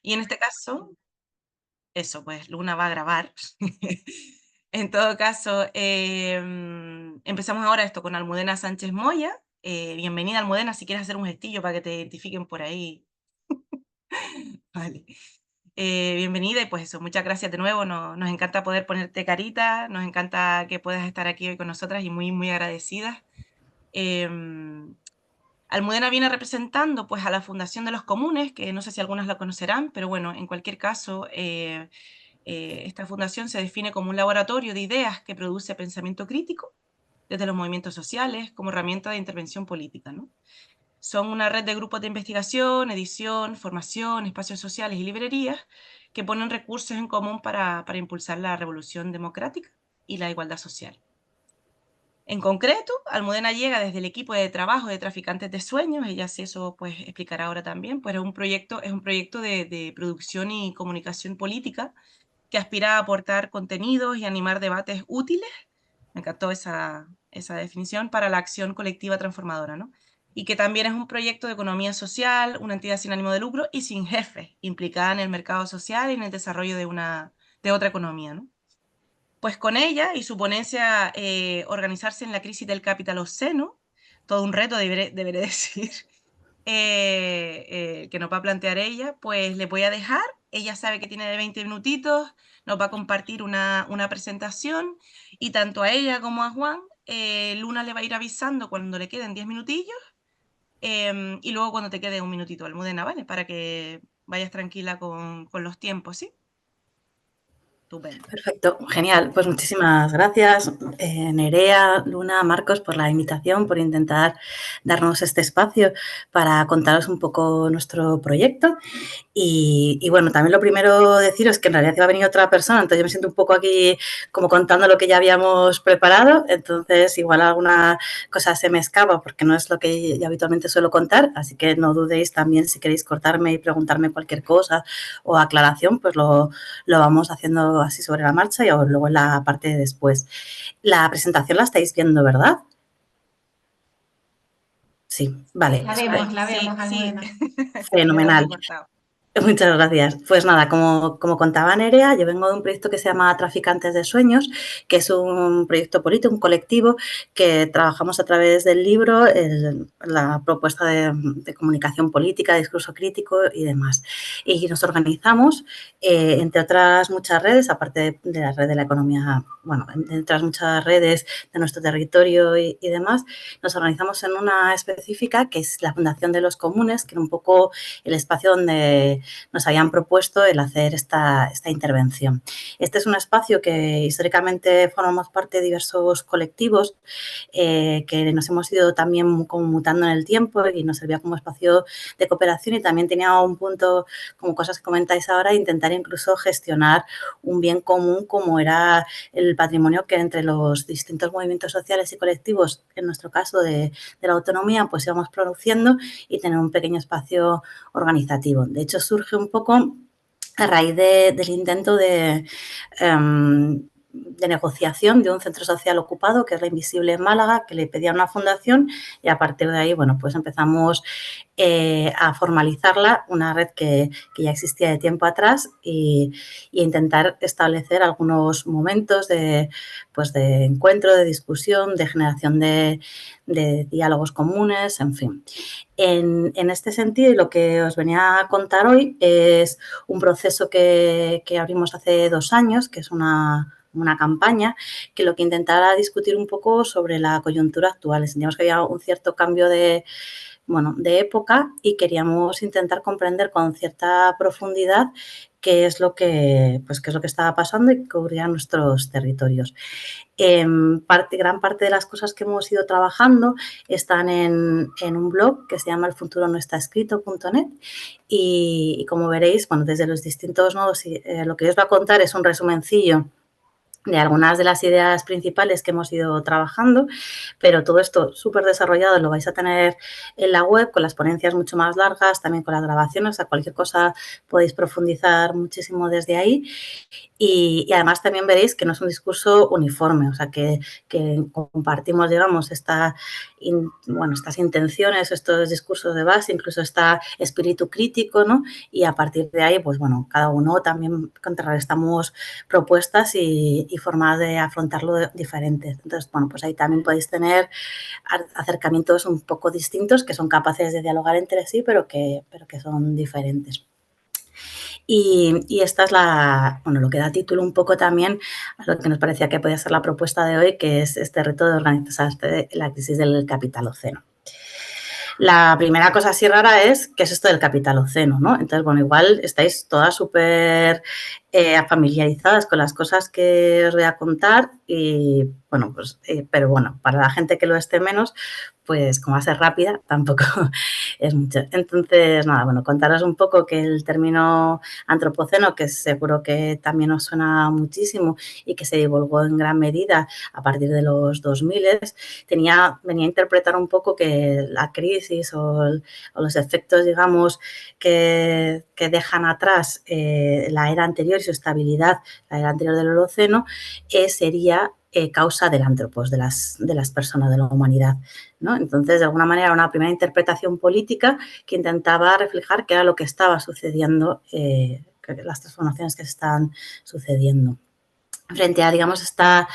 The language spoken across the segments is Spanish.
Y en este caso, eso, pues Luna va a grabar. En todo caso, empezamos ahora esto con Almudena Sánchez Moya. Bienvenida, Almudena, si quieres hacer un gestillo para que te identifiquen por ahí. Vale. Bienvenida y pues eso, muchas gracias de nuevo. Nos encanta poder ponerte carita, nos encanta que puedas estar aquí hoy con nosotras y muy, muy agradecidas. Em, Almudena viene representando pues a la Fundación de los Comunes, que no sé si algunas la conocerán, pero bueno, en cualquier caso, esta fundación se define como un laboratorio de ideas que produce pensamiento crítico desde los movimientos sociales como herramienta de intervención política, ¿no? Son una red de grupos de investigación, edición, formación, espacios sociales y librerías que ponen recursos en común para impulsar la revolución democrática y la igualdad social. En concreto, Almudena llega desde el equipo de trabajo de Traficantes de Sueños, ella sí eso pues explicará ahora también, pues es un proyecto de producción y comunicación política que aspira a aportar contenidos y animar debates útiles, me encantó esa definición, para la acción colectiva transformadora, ¿no? Y que también es un proyecto de economía social, una entidad sin ánimo de lucro y sin jefe, implicada en el mercado social y en el desarrollo de otra economía, ¿no? Pues con ella y su ponencia Organizarse en la crisis del capital obsceno, todo un reto, deberé decir, que nos va a plantear ella, pues le voy a dejar. Ella sabe que tiene de 20 minutitos, nos va a compartir una presentación y tanto a ella como a Juan, Luna le va a ir avisando cuando le queden 10 minutillos y luego cuando te quede un minutito, Almudena, ¿vale? Para que vayas tranquila con los tiempos, ¿sí? Estupendo. Perfecto, genial. Pues muchísimas gracias, Nerea, Luna, Marcos, por la invitación, por intentar darnos este espacio para contaros un poco nuestro proyecto. Y bueno, también lo primero deciros que en realidad iba a venir otra persona, entonces yo me siento un poco aquí como contando lo que ya habíamos preparado, entonces igual alguna cosa se me escapa porque no es lo que yo habitualmente suelo contar, así que no dudéis también si queréis cortarme y preguntarme cualquier cosa o aclaración, pues lo vamos haciendo así sobre la marcha y luego en la parte de después. La presentación la estáis viendo, ¿verdad? Sí, vale. La vemos, Sí. Almudena. Fenomenal. Muchas gracias. Pues nada, como contaba Nerea, yo vengo de un proyecto que se llama Traficantes de Sueños, que es un proyecto político, un colectivo que trabajamos a través del libro, la propuesta de comunicación política, discurso crítico y demás. Y nos organizamos, entre otras muchas redes, aparte de la red de la economía, bueno, entre otras muchas redes de nuestro territorio y demás, nos organizamos en una específica que es la Fundación de los Comunes, que era un poco el espacio donde nos habían propuesto el hacer esta intervención. Este es un espacio que históricamente formamos parte de diversos colectivos que nos hemos ido también como mutando en el tiempo y nos servía como espacio de cooperación y también tenía un punto, como cosas que comentáis ahora, intentar incluso gestionar un bien común como era el patrimonio que entre los distintos movimientos sociales y colectivos, en nuestro caso de la autonomía, pues íbamos produciendo y tener un pequeño espacio organizativo. De hecho, surge un poco a raíz del intento de negociación de un centro social ocupado, que es la Invisible en Málaga, que le pedía una fundación y a partir de ahí, bueno, pues empezamos a formalizarla, una red que ya existía de tiempo atrás y intentar establecer algunos momentos pues de encuentro, de discusión, de generación de diálogos comunes, en fin. En este sentido, lo que os venía a contar hoy es un proceso que abrimos hace 2 años, que es una campaña que lo que intentaba discutir un poco sobre la coyuntura actual. Sentíamos que había un cierto cambio de época y queríamos intentar comprender con cierta profundidad qué es lo que estaba pasando y qué ocurría en nuestros territorios. Gran parte de las cosas que hemos ido trabajando están en un blog que se llama elfuturonoestaescrito.net y como veréis, bueno, desde los distintos nodos, lo que os voy a contar es un resumencillo de algunas de las ideas principales que hemos ido trabajando, pero todo esto súper desarrollado lo vais a tener en la web con las ponencias mucho más largas, también con las grabaciones, o sea, cualquier cosa podéis profundizar muchísimo desde ahí. Y además también veréis que no es un discurso uniforme, o sea, que compartimos, digamos, estas intenciones, estos discursos de base, incluso este espíritu crítico, ¿no? Y a partir de ahí, pues bueno, cada uno también contrarrestamos propuestas y formas de afrontarlo diferentes. Entonces, bueno, pues ahí también podéis tener acercamientos un poco distintos que son capaces de dialogar entre sí, pero que son diferentes. Y esta es lo que da título un poco también a lo que nos parecía que podía ser la propuesta de hoy, que es este reto de organizarse la crisis del capitaloceno. La primera cosa así rara es, ¿qué es esto del capitaloceno? ¿No? Entonces, bueno, igual estáis todas súper familiarizadas con las cosas que os voy a contar y, bueno, pues, pero bueno, para la gente que lo esté menos, pues como va a ser rápida, tampoco es mucho. Entonces, nada, bueno, contaros un poco que el término antropoceno, que seguro que también os suena muchísimo y que se divulgó en gran medida a partir de los 2000, venía a interpretar un poco que la crisis o los efectos, digamos, que dejan atrás la era anterior y su estabilidad, la era anterior del Holoceno, sería causa del antropos, de las personas, de la humanidad, ¿no? Entonces, de alguna manera, una primera interpretación política que intentaba reflejar qué era lo que estaba sucediendo, las transformaciones que se estaban sucediendo. Frente a, digamos, esta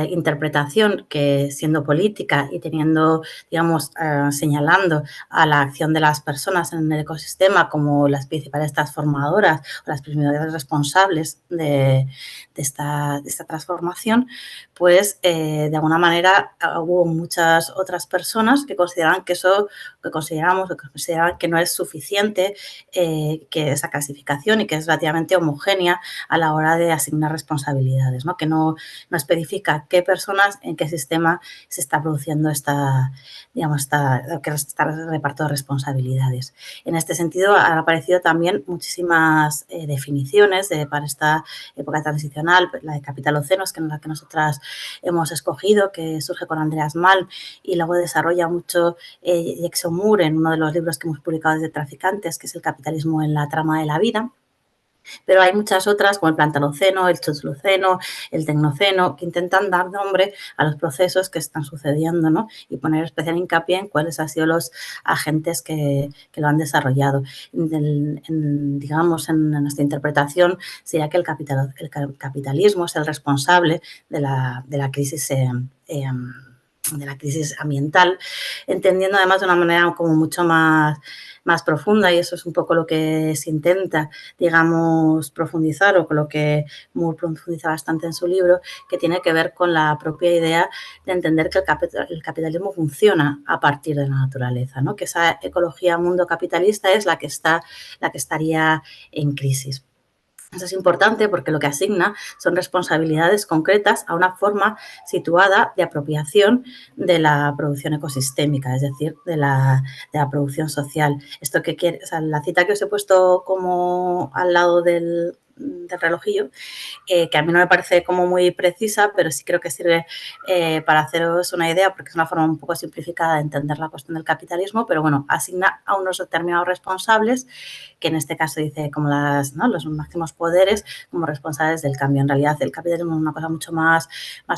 interpretación que, siendo política y teniendo, digamos, señalando a la acción de las personas en el ecosistema como las principales transformadoras o las principales responsables de esta transformación, pues de alguna manera hubo muchas otras personas que consideraban que eso, que consideraban que no es suficiente, que esa clasificación y que es relativamente homogénea a la hora de asignar responsabilidades, ¿no? Que no especifica qué personas, en qué sistema se está produciendo este reparto de responsabilidades. En este sentido, han aparecido también muchísimas definiciones para esta época transicional, la de capitalocenos, que es la que nosotras hemos escogido, que surge con Andreas Malm y luego desarrolla mucho Jackson Moore en uno de los libros que hemos publicado desde Traficantes, que es el capitalismo en la trama de la vida. Pero hay muchas otras, como el plantaloceno, el chusluceno, el tecnoceno, que intentan dar nombre a los procesos que están sucediendo, ¿no? Y poner especial hincapié en cuáles han sido los agentes que lo han desarrollado. Digamos, en nuestra interpretación, sería que el capitalismo es el responsable de la crisis de la crisis ambiental, entendiendo además de una manera como mucho más profunda, y eso es un poco lo que se intenta, digamos, profundizar, o con lo que Moore profundiza bastante en su libro, que tiene que ver con la propia idea de entender que el capitalismo funciona a partir de la naturaleza, ¿no? Que esa ecología mundo capitalista es la que estaría en crisis. Eso es importante porque lo que asigna son responsabilidades concretas a una forma situada de apropiación de la producción ecosistémica, es decir, de la producción social. Esto que quiere, o sea, la cita que os he puesto como al lado del relojillo, que a mí no me parece como muy precisa, pero sí creo que sirve para haceros una idea, porque es una forma un poco simplificada de entender la cuestión del capitalismo, pero bueno, asigna a unos determinados responsables, que en este caso dice como los máximos poderes como responsables del cambio. En realidad el capitalismo es una cosa mucho más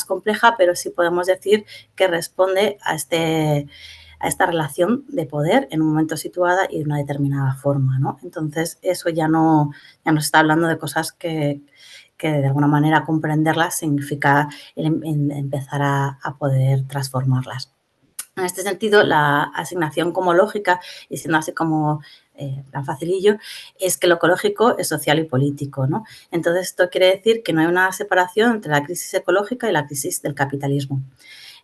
compleja, pero sí podemos decir que responde a esta relación de poder en un momento situada y de una determinada forma, ¿no? Entonces, eso ya nos está hablando de cosas que de alguna manera comprenderlas significa empezar a poder transformarlas. En este sentido, la asignación como lógica, y siendo así como tan facilillo, es que lo ecológico es social y político, ¿no? Entonces, esto quiere decir que no hay una separación entre la crisis ecológica y la crisis del capitalismo.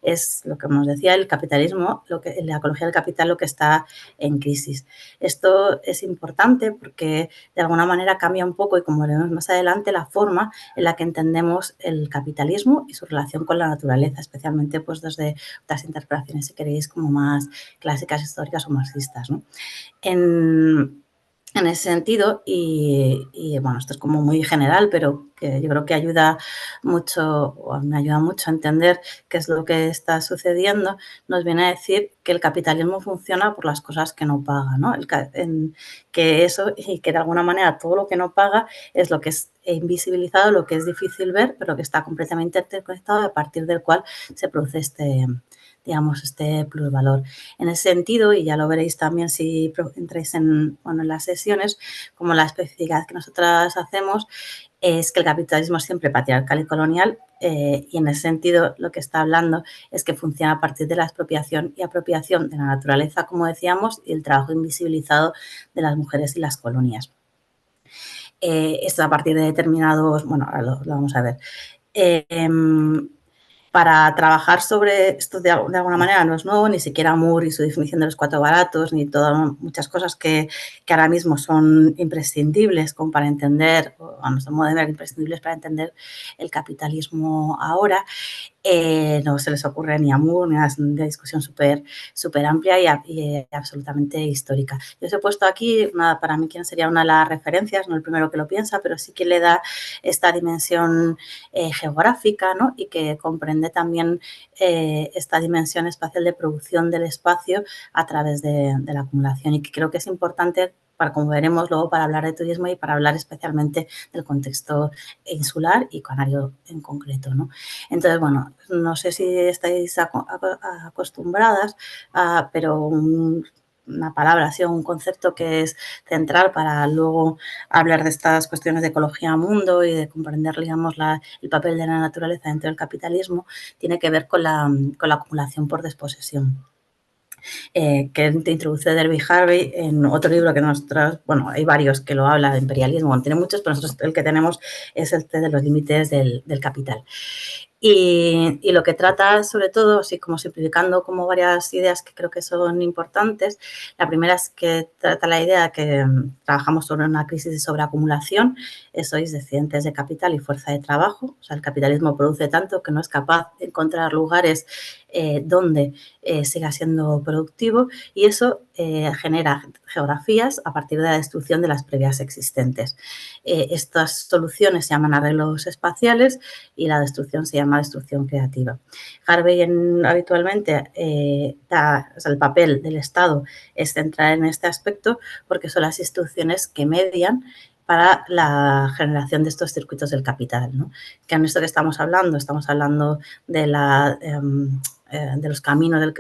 Es lo que nos decía el capitalismo, la ecología del capital, lo que está en crisis. Esto es importante porque de alguna manera cambia un poco, y como veremos más adelante, la forma en la que entendemos el capitalismo y su relación con la naturaleza, especialmente pues desde otras interpretaciones, si queréis, como más clásicas, históricas o marxistas, ¿no? en ese sentido y, bueno, esto es como muy general, pero que yo creo que ayuda mucho, o me ayuda mucho a entender qué es lo que está sucediendo, nos viene a decir que el capitalismo funciona por las cosas que no paga, ¿no? Que eso y que de alguna manera todo lo que no paga es lo que es invisibilizado, lo que es difícil ver, pero que está completamente interconectado, a partir del cual se produce digamos, este plusvalor. En ese sentido, y ya lo veréis también si entráis en, bueno, en las sesiones, como la especificidad que nosotras hacemos es que el capitalismo es siempre patriarcal y colonial, y en ese sentido lo que está hablando es que funciona a partir de la expropiación y apropiación de la naturaleza, como decíamos, y el trabajo invisibilizado de las mujeres y las colonias. Esto a partir de determinados, bueno, ahora lo vamos a ver. Eh, para trabajar sobre esto de alguna manera no es nuevo, ni siquiera Moore y su definición de los cuatro baratos, ni todas muchas cosas que ahora mismo son imprescindibles como para entender, o a nuestro modo de ver, imprescindibles para entender el capitalismo ahora. No se les ocurre ni a Moore, ni a una discusión súper amplia y absolutamente histórica. Yo os he puesto aquí, para mí, quién sería una de las referencias, no el primero que lo piensa, pero sí que le da esta dimensión geográfica, ¿no? Y que comprende también esta dimensión espacial de producción del espacio a través de la acumulación y que creo que es importante para, como veremos luego, para hablar de turismo y para hablar especialmente del contexto insular y canario en concreto, ¿no? Entonces, bueno, no sé si estáis acostumbradas, pero una palabra, así, un concepto que es central para luego hablar de estas cuestiones de ecología mundo y de comprender, digamos, el papel de la naturaleza dentro del capitalismo, tiene que ver con la acumulación por desposesión. Que introduce Derby Harvey en otro libro que nosotros, bueno, hay varios que lo habla de imperialismo, bueno, tiene muchos, pero nosotros el que tenemos es este de los límites del capital. Y lo que trata, sobre todo, así como simplificando como varias ideas que creo que son importantes, la primera es que trata la idea de que trabajamos sobre una crisis de sobreacumulación, sois excedentes de capital y fuerza de trabajo, o sea, el capitalismo produce tanto que no es capaz de encontrar lugares donde siga siendo productivo y eso genera geografías a partir de la destrucción de las previas existentes. Estas soluciones se llaman arreglos espaciales y la destrucción se llama destrucción creativa. Harvey habitualmente o sea, el papel del Estado es central en este aspecto porque son las instituciones que median para la generación de estos circuitos del capital, ¿no? Que en esto que estamos hablando de de los caminos del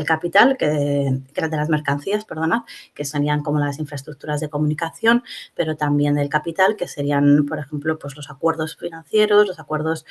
capital, de las mercancías, perdona, que serían como las infraestructuras de comunicación, pero también del capital, que serían, por ejemplo, pues los acuerdos financieros, los acuerdos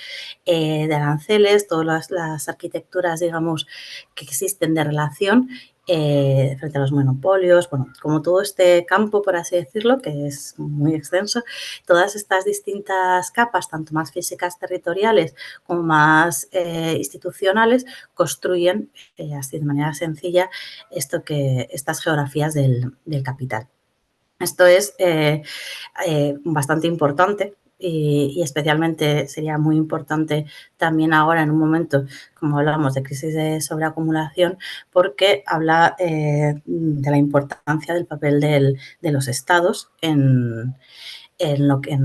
de aranceles, todas las arquitecturas, digamos, que existen de relación frente a los monopolios, bueno, como todo este campo, por así decirlo, que es muy extenso, todas estas distintas capas, tanto más físicas territoriales como más institucionales, construyen así de manera sencilla estas geografías del capital. Esto es bastante importante y especialmente sería muy importante también ahora en un momento, como hablamos de crisis de sobreacumulación, porque habla de la importancia del papel de los estados en lo que,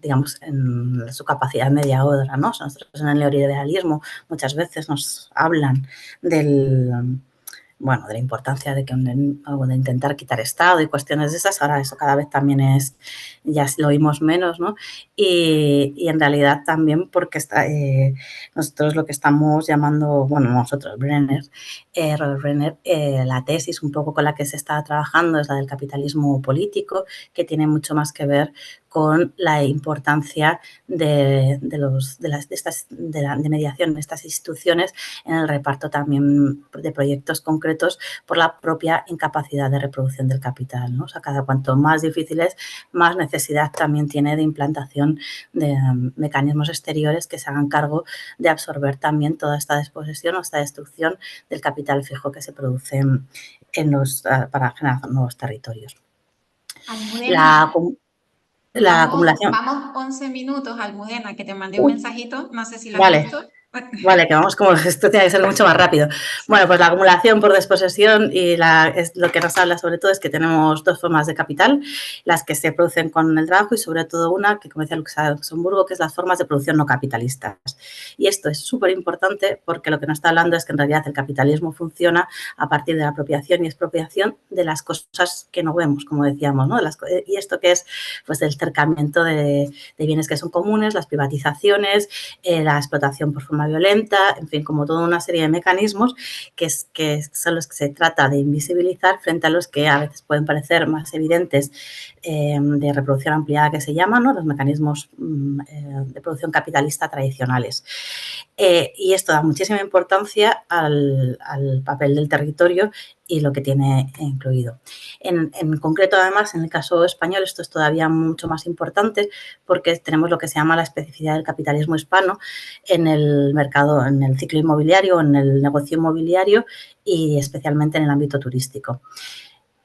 digamos, en su capacidad mediadora, ¿no? O sea, nosotros en el neoliberalismo muchas veces nos hablan del bueno, de la importancia de intentar quitar Estado y cuestiones de esas, ahora eso cada vez también ya lo oímos menos, ¿no? Y en realidad también porque nosotros lo que estamos llamando, bueno, nosotros, Robert Brenner, la tesis un poco con la que se está trabajando es la del capitalismo político, que tiene mucho más que ver con la importancia de mediación de estas instituciones en el reparto también de proyectos concretos por la propia incapacidad de reproducción del capital, ¿no? O sea, cuanto más difícil es, más necesidad también tiene de implantación de mecanismos exteriores que se hagan cargo de absorber también toda esta desposesión o esta destrucción del capital fijo que se produce para generar nuevos territorios. Almudena, La acumulación. vamos 11 minutos, Almudena, que te mandé un mensajito, no sé si lo has Vale. visto. Vale, que vamos como esto tiene que ser mucho más rápido. Bueno, pues la acumulación por desposesión y es lo que nos habla sobre todo es que tenemos dos formas de capital, las que se producen con el trabajo y sobre todo una que, como decía Luxemburgo, que es las formas de producción no capitalistas. Y esto es súper importante porque lo que nos está hablando es que en realidad el capitalismo funciona a partir de la apropiación y expropiación de las cosas que no vemos, como decíamos, ¿no? Y esto que es pues el cercamiento de bienes que son comunes, las privatizaciones, la explotación por forma violenta, en fin, como toda una serie de mecanismos que son los que se trata de invisibilizar frente a los que a veces pueden parecer más evidentes de reproducción ampliada que se llaman, ¿no? Los mecanismos de producción capitalista tradicionales. Y esto da muchísima importancia al papel del territorio y lo que tiene incluido. En concreto, además, en el caso español, esto es todavía mucho más importante porque tenemos lo que se llama la especificidad del capitalismo hispano en el mercado, en el ciclo inmobiliario, en el negocio inmobiliario y especialmente en el ámbito turístico.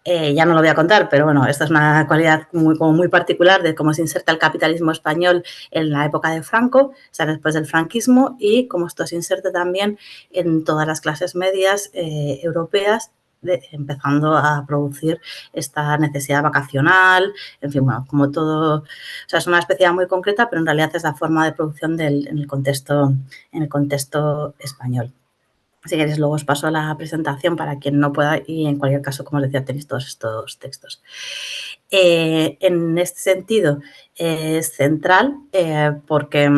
Ya no lo voy a contar, pero bueno, esta es una cualidad muy particular de cómo se inserta el capitalismo español en la época de Franco, o sea, después del franquismo, y cómo esto se inserta también en todas las clases medias europeas, empezando a producir esta necesidad vacacional, en fin, bueno, como todo, o sea, es una especie muy concreta, pero en realidad es la forma de producción en el contexto español. Si queréis, luego os paso la presentación para quien no pueda y en cualquier caso, como os decía, tenéis todos estos textos. En este sentido, es central porque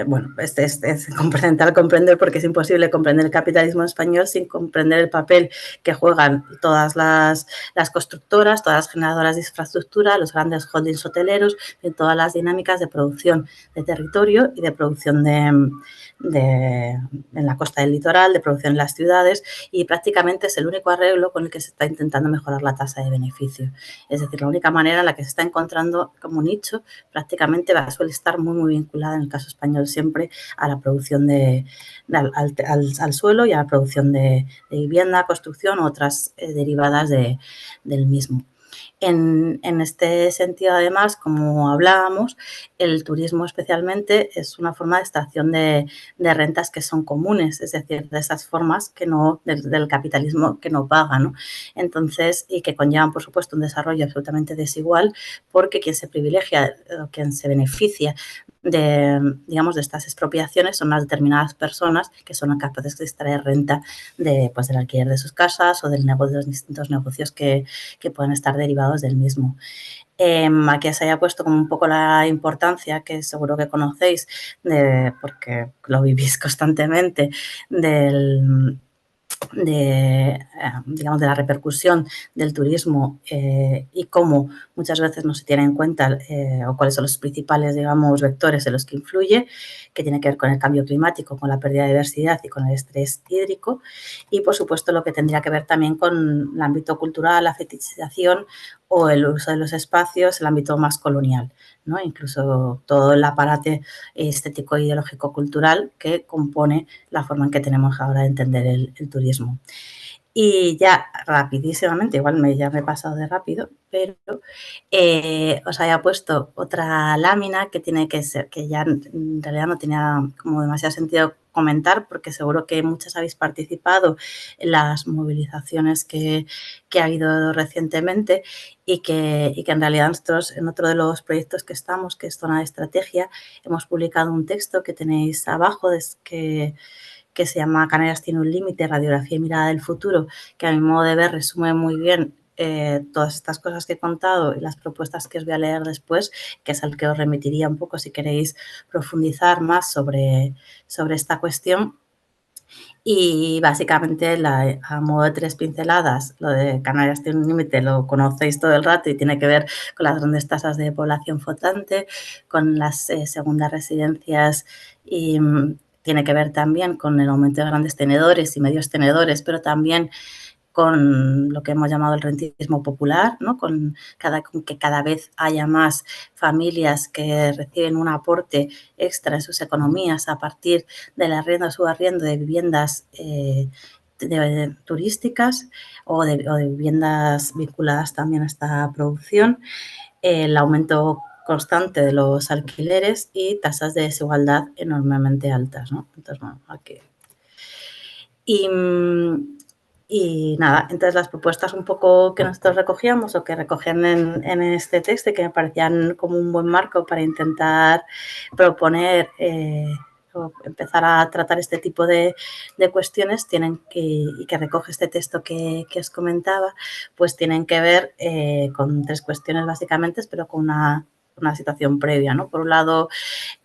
bueno, es fundamental comprender porque es imposible comprender el capitalismo español sin comprender el papel que juegan todas las constructoras, todas las generadoras de infraestructura, los grandes holdings hoteleros, en todas las dinámicas de producción de territorio y de producción en la costa del litoral, de producción en las ciudades, y prácticamente es el único arreglo con el que se está intentando mejorar la tasa de beneficio. Es decir, la única manera en la que se está encontrando como nicho prácticamente suele estar muy vinculada, en el caso español siempre, a la producción al suelo y a la producción de vivienda, construcción u otras derivadas del mismo. En este sentido, además, como hablábamos, el turismo especialmente es una forma de extracción de rentas que son comunes, es decir, de esas formas que no, del capitalismo que no paga, ¿no? Entonces, y que conllevan, por supuesto, un desarrollo absolutamente desigual porque quien se privilegia, quien se beneficia digamos, de estas expropiaciones son las determinadas personas que son capaces de extraer renta del alquiler de sus casas o de los distintos negocios que pueden estar derivados del mismo. Aquí se haya puesto como un poco la importancia, que seguro que conocéis, porque lo vivís constantemente, digamos, de la repercusión del turismo y cómo muchas veces no se tiene en cuenta o cuáles son los principales, digamos, vectores en los que influye, que tiene que ver con el cambio climático, con la pérdida de diversidad y con el estrés hídrico. Y, por supuesto, lo que tendría que ver también con el ámbito cultural, la fetichización o el uso de los espacios, el ámbito más colonial, ¿no? Incluso todo el aparato estético, ideológico, cultural que compone la forma en que tenemos ahora de entender el turismo. Y ya rapidísimamente, igual ya me he pasado de rápido, pero os había puesto otra lámina que tiene que ser, que ya en realidad no tenía como demasiado sentido comentar porque seguro que muchos habéis participado en las movilizaciones que ha habido recientemente y que en realidad nosotros en otro de los proyectos que estamos, que es Zona de Estrategia, hemos publicado un texto que tenéis abajo que se llama Canarias tiene un límite, radiografía y mirada del futuro, que a mi modo de ver resume muy bien todas estas cosas que he contado y las propuestas que os voy a leer después, que es al que os remitiría un poco si queréis profundizar más sobre esta cuestión. Y básicamente, a modo de 3 pinceladas, lo de Canarias tiene un límite, lo conocéis todo el rato y tiene que ver con las grandes tasas de población flotante, con las segundas residencias y tiene que ver también con el aumento de grandes tenedores y medios tenedores, pero también con lo que hemos llamado el rentismo popular, ¿no? con que cada vez haya más familias que reciben un aporte extra en sus economías a partir del arriendo o subarriendo de viviendas turísticas o de viviendas vinculadas también a esta producción. El aumento constante de los alquileres y tasas de desigualdad enormemente altas, ¿no? Entonces, bueno, aquí. Y nada, entonces las propuestas un poco que nosotros recogíamos o que recogían en este texto y que me parecían como un buen marco para intentar proponer o empezar a tratar este tipo de cuestiones y que recoge este texto que os comentaba, pues tienen que ver con 3 cuestiones básicamente, pero con una situación previa, ¿no? Por un lado,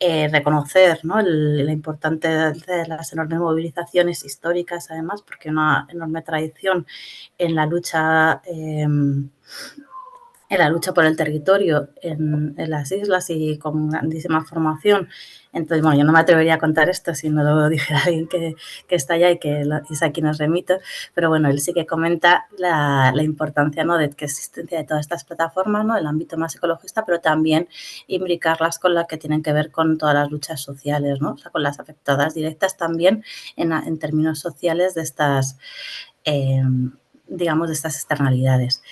reconocer, ¿no?, la importancia de las enormes movilizaciones históricas, además, porque una enorme tradición en la lucha por el territorio en las islas y con grandísima formación. Entonces, bueno, yo no me atrevería a contar esto si no lo dijera alguien que está allá y que es a quien os remito, pero bueno, él sí que comenta la importancia, ¿no?, de que existencia de todas estas plataformas, ¿no?, el ámbito más ecologista, pero también imbricarlas con las que tienen que ver con todas las luchas sociales, ¿no?, o sea, con las afectadas directas también en términos sociales de estas, digamos, de estas externalidades.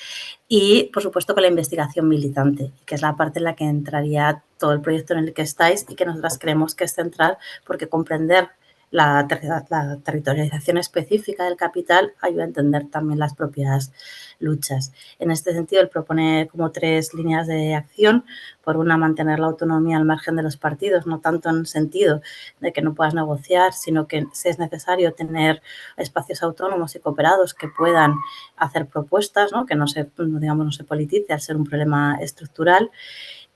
Y, por supuesto, con la investigación militante, que es la parte en la que entraría todo el proyecto en el que estáis y que nosotras creemos que es central, porque comprender la territorialización específica del capital ayuda a entender también las propias luchas. En este sentido, él propone como 3 líneas de acción. Por una, mantener la autonomía al margen de los partidos, no tanto en el sentido de que no puedas negociar, sino que si es necesario tener espacios autónomos y cooperados que puedan hacer propuestas, ¿no?, que no se politice al ser un problema estructural.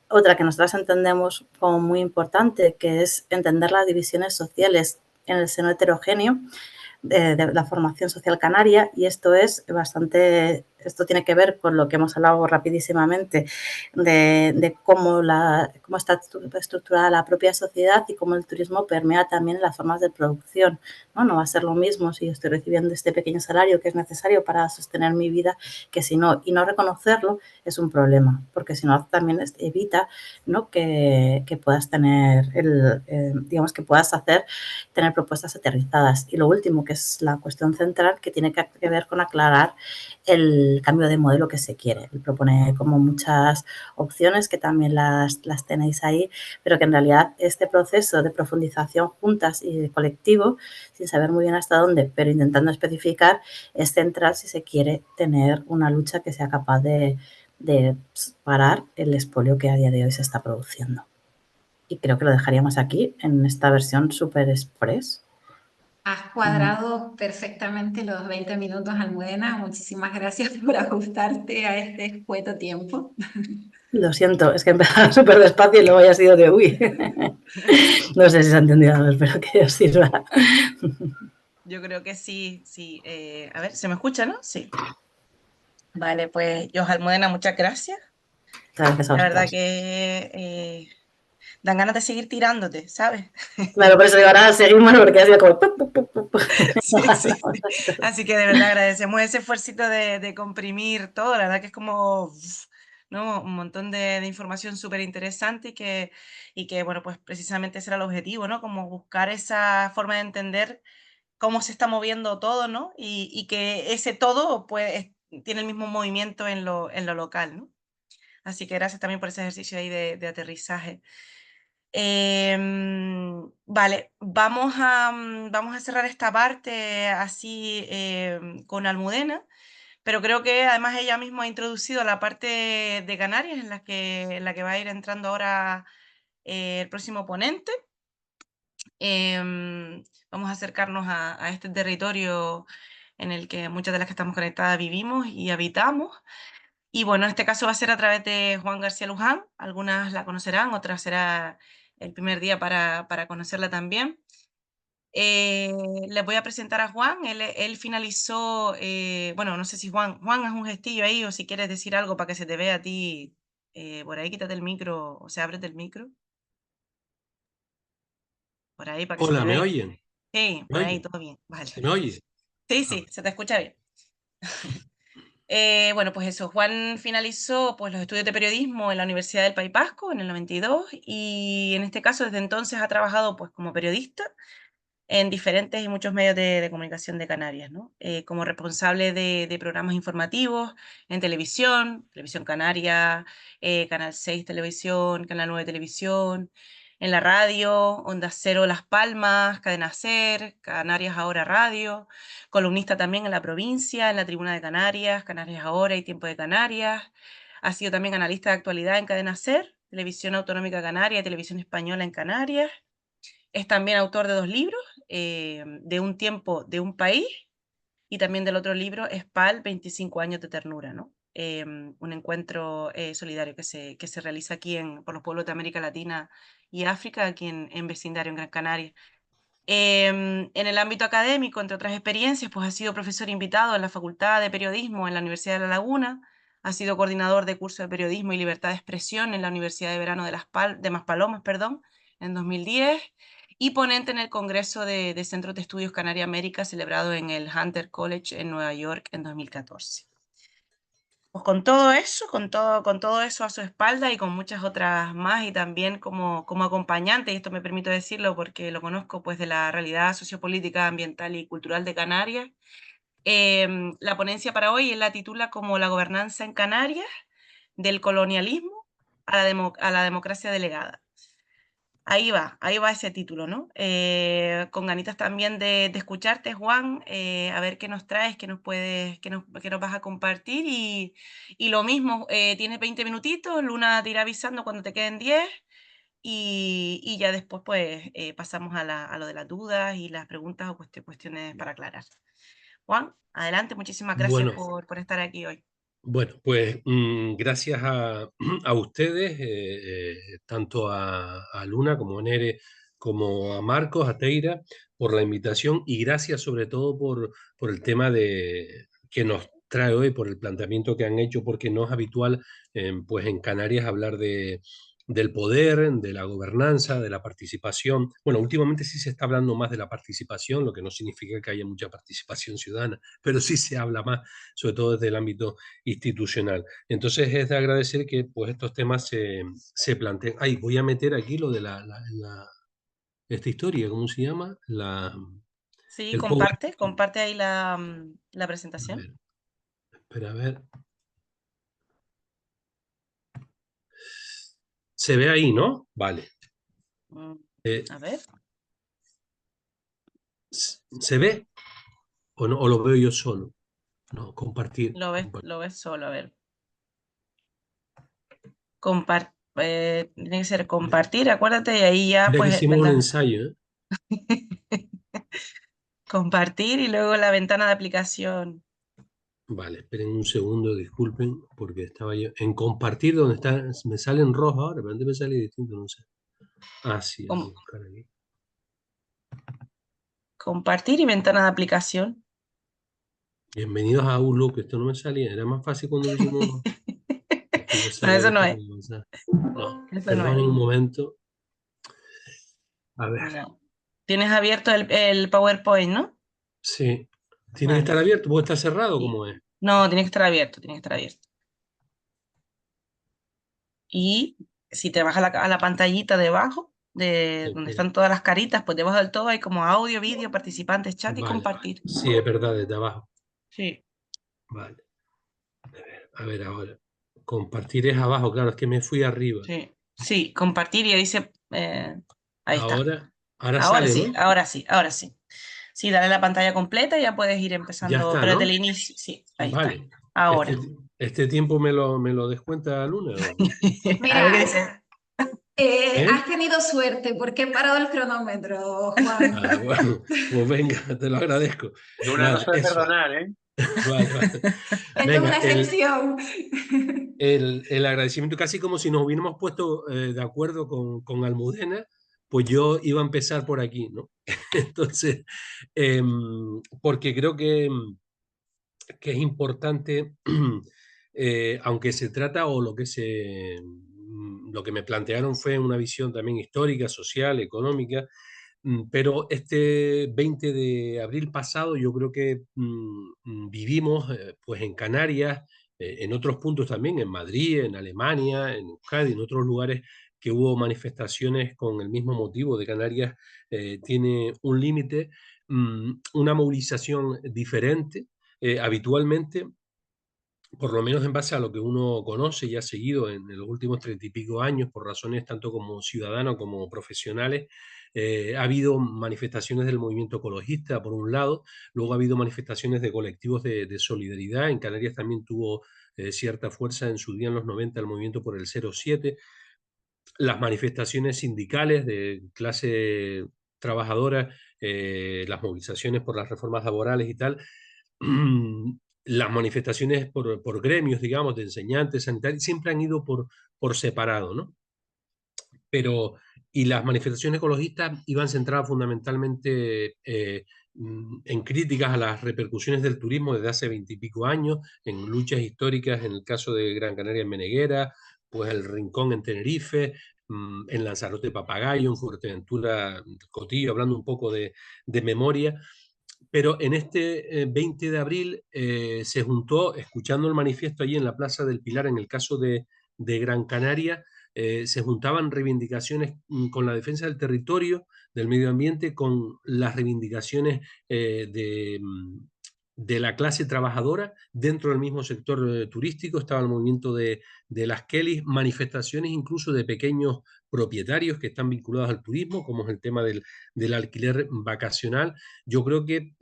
Otra que nosotras entendemos como muy importante, que es entender las divisiones sociales en el seno heterogéneo de la formación social canaria, y esto tiene que ver con lo que hemos hablado rapidísimamente de cómo está estructurada la propia sociedad y cómo el turismo permea también en las formas de producción, ¿no? No va a ser lo mismo si yo estoy recibiendo este pequeño salario que es necesario para sostener mi vida que si no, y no reconocerlo es un problema, porque si no también evita, ¿no?, que puedas tener digamos, que puedas tener propuestas aterrizadas. Y lo último, que es la cuestión central, que tiene que ver con aclarar el cambio de modelo que se quiere. Él propone como muchas opciones que también las tenéis ahí, pero que en realidad este proceso de profundización juntas y de colectivo, sin saber muy bien hasta dónde, pero intentando especificar, es central si se quiere tener una lucha que sea capaz de parar el expolio que a día de hoy se está produciendo. Y creo que lo dejaríamos aquí en esta versión super express. Has cuadrado perfectamente los 20 minutos, Almudena. Muchísimas gracias por ajustarte a este escueto tiempo. Lo siento, es que empezaba súper despacio y luego ya ha sido de uy. No sé si se ha entendido, espero que os sirva. Yo creo que sí, sí. A ver, ¿se me escucha, no? Sí. Vale, pues yo, Almudena, muchas gracias. Gracias a La verdad vosotras. que dan ganas de seguir tirándote, ¿sabes? Claro, por eso digo, ahora seguimos porque ha sido como... Sí, sí, sí. Así que de verdad agradecemos ese esfuercito de comprimir todo. La verdad que es como, ¿no?, un montón de información súper interesante y que, bueno, pues precisamente ese era el objetivo, ¿no? Como buscar esa forma de entender cómo se está moviendo todo, ¿no? Y que ese todo, pues, tiene el mismo movimiento en lo local, ¿no? Así que gracias también por ese ejercicio ahí de aterrizaje. Vale, vamos a cerrar esta parte así con Almudena, pero creo que además ella misma ha introducido la parte de Canarias en la que va a ir entrando ahora el próximo ponente. Vamos a acercarnos a este territorio en el que muchas de las que estamos conectadas vivimos y habitamos. Y bueno, en este caso va a ser a través de Juan García Luján. Algunas la conocerán, otras será el primer día para conocerla también. Les voy a presentar a Juan. Él finalizó, bueno, no sé si Juan es un gestillo ahí o si quieres decir algo para que se te vea a ti por ahí, quítate el micro, o sea, ábrete el micro, por ahí para que se te Hola, ¿me vea. oyen? Sí, ¿Me por ahí oyen? todo bien. Vale. ¿Se me oye? Sí, Ah, sí, se te escucha bien. Bueno, pues eso, Juan finalizó pues, los estudios de periodismo en la Universidad del País Vasco en el 92 y en este caso desde entonces ha trabajado pues, como periodista en diferentes y muchos medios de comunicación de Canarias, ¿no? Como responsable de programas informativos en televisión, Televisión Canaria, Canal 6 Televisión, Canal 9 Televisión, en la radio, Onda Cero Las Palmas, Cadena Ser, Canarias Ahora Radio, columnista también en La Provincia, en la Tribuna de Canarias, Canarias Ahora y Tiempo de Canarias. Ha sido también analista de actualidad en Cadena Ser, Televisión Autonómica Canaria, Televisión Española en Canarias. Es también autor de 2 libros, de Un tiempo de un país, y también del otro libro, Espal, 25 años de ternura, ¿no? Un encuentro solidario que se realiza aquí por los pueblos de América Latina y África, aquí en vecindario, en Gran Canaria. En el ámbito académico, entre otras experiencias, pues ha sido profesor invitado en la Facultad de Periodismo en la Universidad de La Laguna, ha sido coordinador de curso de Periodismo y Libertad de Expresión en la Universidad de Verano de Maspalomas, perdón, en 2010, y ponente en el Congreso de Centros de Estudios Canaria América, celebrado en el Hunter College en Nueva York en 2014. Pues con todo eso, con todo eso a su espalda y con muchas otras más, y también como acompañante, y esto me permito decirlo porque lo conozco pues de la realidad sociopolítica, ambiental y cultural de Canarias, la ponencia para hoy él la titula como La gobernanza en Canarias, del colonialismo a la democracia delegada. Ahí va ese título, ¿no? Con ganitas también de escucharte, Juan, a ver qué nos traes, qué nos vas a compartir. Y lo mismo, tienes 20 minutitos, Luna te irá avisando cuando te queden 10, y ya después pues pasamos a lo de las dudas y las preguntas o cuestiones para aclarar. Juan, adelante, muchísimas gracias Bueno, por estar aquí hoy. bueno, pues gracias a ustedes, tanto a Luna como a Nere, como a Marcos, a Teira, por la invitación, y gracias sobre todo por el tema que nos trae hoy, por el planteamiento que han hecho, porque no es habitual pues en Canarias hablar del poder, de la gobernanza, de la participación. Bueno, últimamente sí se está hablando más de la participación, lo que no significa que haya mucha participación ciudadana, pero sí se habla más, sobre todo desde el ámbito institucional. Entonces es de agradecer que pues estos temas se planteen. Ay, voy a meter aquí lo de esta historia, ¿cómo se llama? Sí, El Power. comparte ahí la A presentación. ver, espera, a ver. Se ve ahí, ¿no? Vale. Mm, Eh, A ver, ¿Se ve o no? ¿O lo veo yo solo? No, compartir. lo ves solo, a ver. Tiene que ser compartir, acuérdate, y ahí ya, Mira que pues, hicimos un ¿verdad? ensayo, ¿eh? Compartir y luego la ventana de aplicación. Vale, esperen un segundo, disculpen, porque estaba yo en compartir donde está, me sale en rojo ahora, pero antes me sale distinto, no sé. Ah, sí, voy a Com- buscar aquí. Compartir y ventana de aplicación. Bienvenidos a Outlook, esto no me salía, era más fácil cuando lo hicimos. Aquí me No, sale eso no esto. es. No, Eso no es. perdonen un momento. A ver, No. Tienes abierto el PowerPoint, ¿no? sí. ¿Tiene que estar Vale. abierto? ¿Puede estar cerrado? Sí. ¿Cómo es? No, tiene que estar abierto, tiene que estar abierto. Y si te vas a la pantallita debajo, de donde Espera. están todas las caritas, pues debajo del todo hay como audio, vídeo, participantes, chat y Vale. compartir. Sí, es verdad, desde abajo. Sí. Vale. A ver ahora. Compartir es abajo, claro, es que me fui arriba. Sí, sí, compartir y ahí ahí está. Ahora sale, ¿no? Ahora sí, ahora sí. Sí, dale la pantalla completa y ya puedes ir Ya empezando, está, pero desde el ¿no? inicio, sí, ahí está. Vale. Ahora. Este, este tiempo me lo descuenta Luna, ¿o qué? A ver qué Mira, dice. ¿Eh? has tenido suerte porque he parado el cronómetro, Juan. Ah, bueno, pues venga, te lo agradezco. Luna, no Nada, se puede eso. perdonar, ¿eh? Vale, vale. Esto es Venga, una excepción. el agradecimiento, casi como si nos hubiéramos puesto de acuerdo con Almudena, pues yo iba a empezar por aquí, ¿no? Entonces, porque creo que es importante, aunque se trata o lo que me plantearon fue una visión también histórica, social, económica, pero este 20 de abril pasado yo creo que vivimos pues en Canarias, en otros puntos también, en Madrid, en Alemania, en Euskadi, en otros lugares, que hubo manifestaciones con el mismo motivo de Canarias, tiene un límite, una movilización diferente. Habitualmente, por lo menos en base a lo que uno conoce y ha seguido en los últimos 30 y pico años, por razones tanto como ciudadanos como profesionales, ha habido manifestaciones del movimiento ecologista, por un lado, luego ha habido manifestaciones de colectivos de solidaridad. En Canarias también tuvo cierta fuerza en su día en los 90 el movimiento por el 07, las manifestaciones sindicales de clase trabajadora, las movilizaciones por las reformas laborales y tal, las manifestaciones por gremios, digamos, de enseñantes, sanitarios, siempre han ido por separado, ¿no? Pero, y las manifestaciones ecologistas iban centradas fundamentalmente en críticas a las repercusiones del turismo desde hace 20 y pico años, en luchas históricas, en el caso de Gran Canaria en Meneguera, pues el Rincón en Tenerife, en Lanzarote Papagayo, en Fuerteventura Cotillo, hablando un poco de memoria. Pero en este 20 de abril se juntó, escuchando el manifiesto allí en la Plaza del Pilar, en el caso de Gran Canaria, se juntaban reivindicaciones con la defensa del territorio, del medio ambiente, con las reivindicaciones de la clase trabajadora dentro del mismo sector turístico. Estaba el movimiento de las Kellys, manifestaciones incluso de pequeños propietarios que están vinculados al turismo, como es el tema del alquiler vacacional. Yo creo que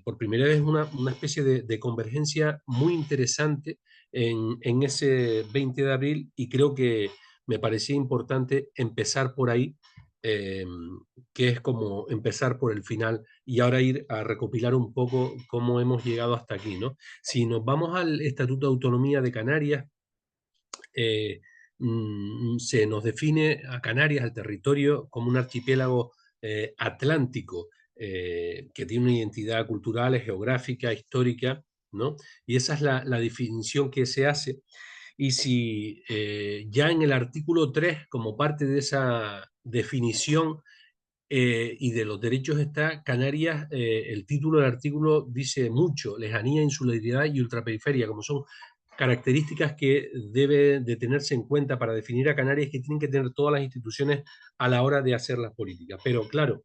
por primera vez una especie de convergencia muy interesante en ese 20 de abril, y creo que me parecía importante empezar por ahí, eh, que es como empezar por el final y ahora ir a recopilar un poco cómo hemos llegado hasta aquí, ¿no? Si nos vamos al Estatuto de Autonomía de Canarias, eh, se nos define a Canarias, al territorio, como un archipiélago atlántico, que tiene una identidad cultural, geográfica, histórica, ¿no? Y esa es la definición que se hace. Y si ya en el artículo 3, como parte de esa definición y de los derechos está Canarias, el título del artículo dice mucho: lejanía, insularidad y ultraperiferia, como son características que debe de tenerse en cuenta para definir a Canarias, que tienen que tener todas las instituciones a la hora de hacer las políticas. Pero claro,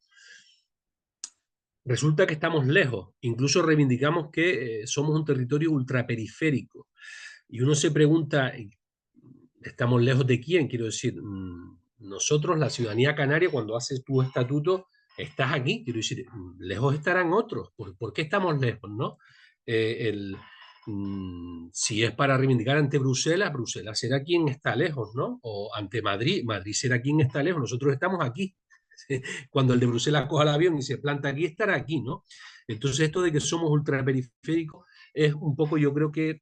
resulta que estamos lejos, incluso reivindicamos que somos un territorio ultraperiférico. Y uno se pregunta, ¿estamos lejos de quién? Quiero decir, nosotros, la ciudadanía canaria, cuando haces tu estatuto, estás aquí. Quiero decir, lejos estarán otros. ¿Por qué estamos lejos, no? Si es para reivindicar ante Bruselas, Bruselas será quien está lejos, ¿no? O ante Madrid, Madrid será quien está lejos. Nosotros estamos aquí. Cuando el de Bruselas coja el avión y se planta aquí, estará aquí, ¿no? Entonces, esto de que somos ultraperiféricos es un poco, yo creo que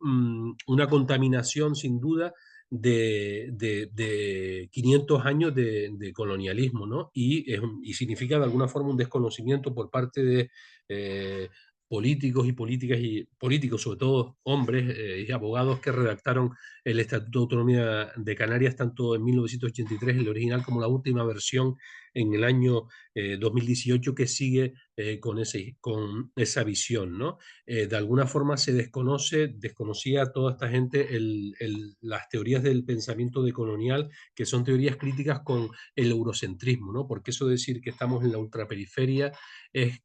una contaminación sin duda de 500 años de colonialismo, ¿no? Y significa de alguna forma un desconocimiento por parte de políticos y políticas, y políticos, sobre todo hombres y abogados, que redactaron el Estatuto de Autonomía de Canarias, tanto en 1983, el original, como la última versión en el año 2018, que sigue con esa visión, ¿no? De alguna forma se desconocía a toda esta gente las teorías del pensamiento decolonial, que son teorías críticas con el eurocentrismo, ¿no? Porque eso de decir que estamos en la ultraperiferia es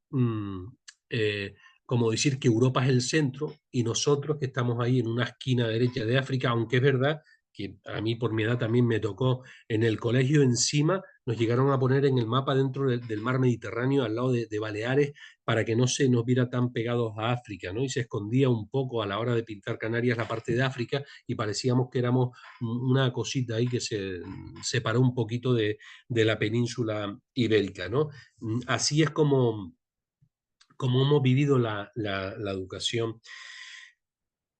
como decir que Europa es el centro y nosotros que estamos ahí en una esquina derecha de África, aunque es verdad que a mí por mi edad también me tocó en el colegio, encima nos llegaron a poner en el mapa dentro del mar Mediterráneo, al lado de Baleares, para que no se nos viera tan pegados a África, ¿no? Y se escondía un poco a la hora de pintar Canarias la parte de África, y parecíamos que éramos una cosita ahí que se separó un poquito de la península ibérica, ¿no? Así es como hemos vivido la educación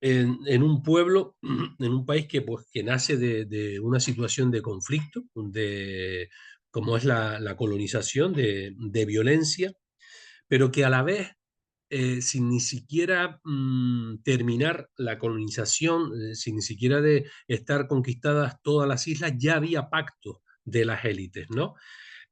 en un pueblo, en un país que nace de una situación de conflicto, como es la colonización, de violencia, pero que a la vez, sin ni siquiera terminar la colonización, sin ni siquiera de estar conquistadas todas las islas, ya había pactos de las élites, ¿no?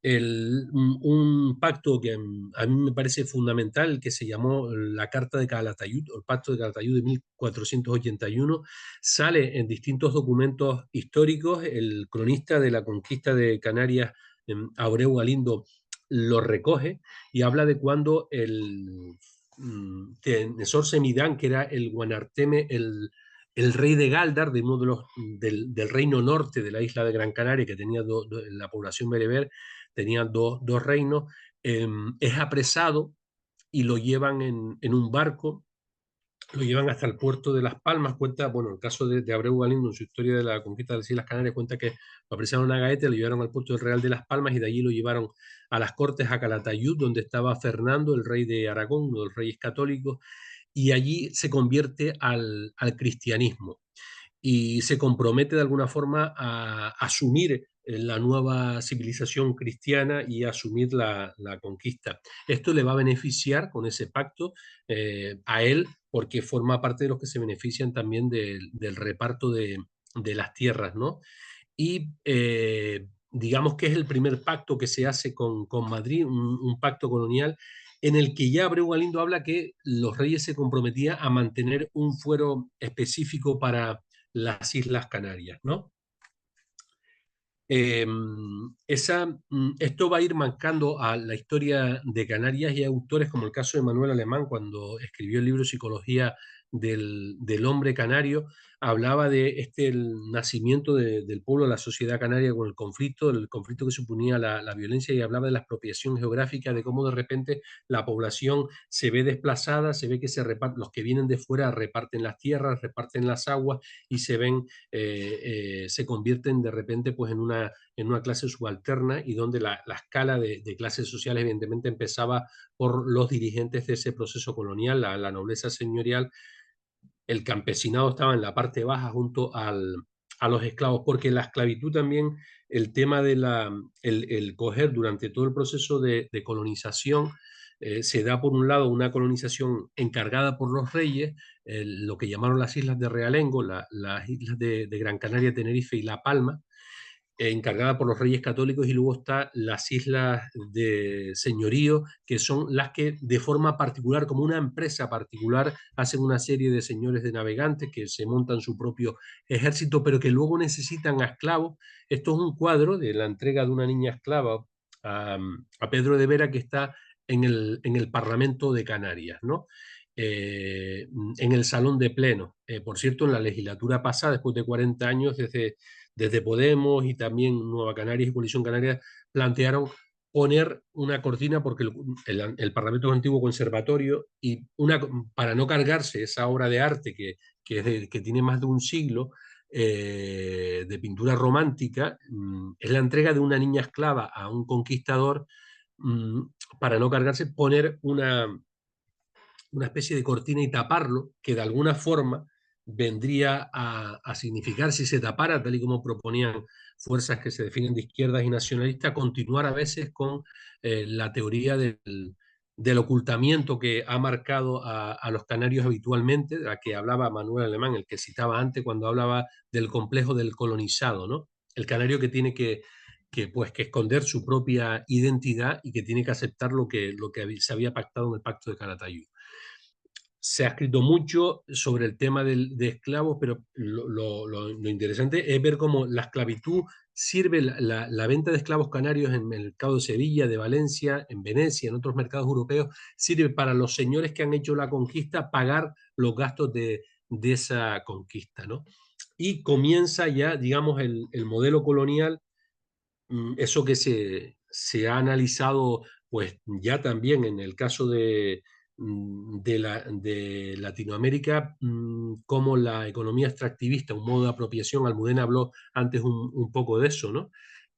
un pacto que a mí me parece fundamental, que se llamó la Carta de Calatayud, o el Pacto de Calatayud de 1481, sale en distintos documentos históricos. El cronista de la conquista de Canarias, Abreu Galindo, lo recoge y habla de cuando el Nesor Semidán, que era el Guanarteme, el rey de Gáldar, de uno de los, del reino norte de la isla de Gran Canaria, que tenía la población bereber, tenía dos reinos, es apresado y lo llevan en un barco, lo llevan hasta el puerto de Las Palmas. Cuenta, bueno, el caso de Abreu Galindo en su historia de la conquista de las Islas Canarias, cuenta que lo apresaron a gaeta, lo llevaron al puerto del Real de Las Palmas y de allí lo llevaron a las Cortes a Calatayud, donde estaba Fernando, el rey de Aragón, uno de los reyes católicos, y allí se convierte al cristianismo y se compromete de alguna forma a asumir la nueva civilización cristiana y a asumir la conquista. Esto le va a beneficiar con ese pacto a él, porque forma parte de los que se benefician también del reparto de las tierras, ¿no? Y digamos que es el primer pacto que se hace con Madrid, un pacto colonial en el que ya Abreu Galindo habla que los reyes se comprometían a mantener un fuero específico para las Islas Canarias, ¿no? Esto va a ir marcando a la historia de Canarias, y hay autores como el caso de Manuel Alemán, cuando escribió el libro Psicología del hombre canario, hablaba de el nacimiento del pueblo, de la sociedad canaria con el conflicto que suponía la violencia, y hablaba de la expropiación geográfica, de cómo de repente la población se ve desplazada, se ve que los que vienen de fuera reparten las tierras, reparten las aguas, y se convierten de repente pues en una clase subalterna, y donde la escala de clases sociales evidentemente empezaba por los dirigentes de ese proceso colonial, la nobleza señorial. El campesinado estaba en la parte baja junto a los esclavos, porque la esclavitud también, el tema de el coger durante todo el proceso de colonización, se da por un lado una colonización encargada por los reyes, lo que llamaron las islas de Realengo, las islas de Gran Canaria, Tenerife y La Palma, encargada por los reyes católicos, y luego está las islas de señorío, que son las que de forma particular, como una empresa particular, hacen una serie de señores de navegantes que se montan su propio ejército, pero que luego necesitan a esclavos. Esto es un cuadro de la entrega de una niña esclava a Pedro de Vera, que está en el Parlamento de Canarias, ¿no? En el Salón de Pleno. Por cierto, en la legislatura pasada, después de 40 años, desde Podemos y también Nueva Canarias y Coalición Canaria, plantearon poner una cortina, porque el Parlamento es un antiguo conservatorio, y para no cargarse esa obra de arte que tiene más de un siglo, de pintura romántica, es la entrega de una niña esclava a un conquistador, para no cargarse, poner una especie de cortina y taparlo, que de alguna forma vendría a significar, si se tapara, tal y como proponían fuerzas que se definen de izquierdas y nacionalistas, continuar a veces con la teoría del ocultamiento que ha marcado a los canarios habitualmente, de la que hablaba Manuel Alemán, el que citaba antes cuando hablaba del complejo del colonizado, ¿no? El canario que tiene pues, que esconder su propia identidad, y que tiene que aceptar lo que se había pactado en el Pacto de Calatayud. Se ha escrito mucho sobre el tema de esclavos, pero lo interesante es ver cómo la esclavitud sirve, la venta de esclavos canarios en el mercado de Sevilla, de Valencia, en Venecia, en otros mercados europeos, sirve para los señores que han hecho la conquista pagar los gastos de esa conquista, ¿no? Y comienza ya, digamos, el modelo colonial, eso que se ha analizado pues ya también en el caso de Latinoamérica, como la economía extractivista, un modo de apropiación. Almudena habló antes un poco de eso, ¿no?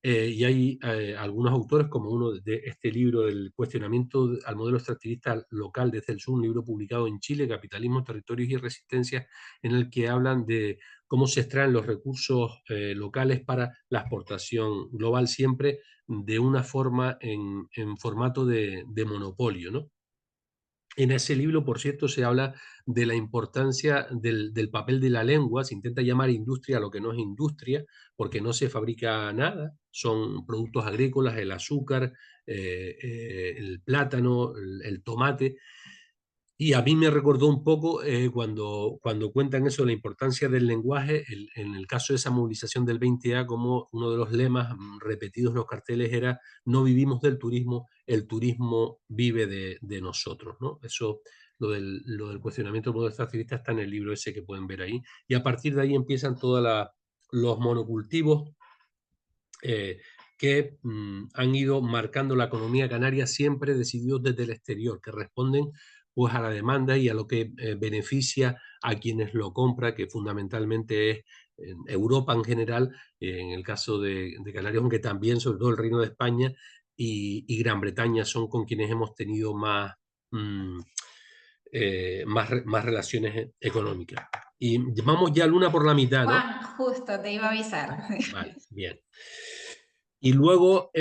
Y hay algunos autores, como uno de este libro, del cuestionamiento al modelo extractivista local desde el sur, un libro publicado en Chile, Capitalismo, Territorios y Resistencia, en el que hablan de cómo se extraen los recursos locales para la exportación global, siempre de una forma en formato de monopolio, ¿no? En ese libro, por cierto, se habla de la importancia del papel de la lengua. Se intenta llamar industria a lo que no es industria, porque no se fabrica nada. Son productos agrícolas, el azúcar, el plátano, el tomate. Y a mí me recordó un poco cuando cuentan eso, la importancia del lenguaje, en el caso de esa movilización del 20A, como uno de los lemas repetidos en los carteles era: no vivimos del turismo, el turismo vive de nosotros, ¿no? Eso, lo del cuestionamiento del modelo extractivista está en el libro ese que pueden ver ahí. Y a partir de ahí empiezan todos los monocultivos que han ido marcando la economía canaria, siempre decididos desde el exterior, que responden pues a la demanda y a lo que beneficia a quienes lo compran, que fundamentalmente es Europa en general, en el caso de Canarias, aunque también sobre todo el Reino de España y Gran Bretaña son con quienes hemos tenido más relaciones económicas. Y vamos ya Luna por la mitad, ¿no? Juan, justo te iba a avisar. Vale, bien. Y luego,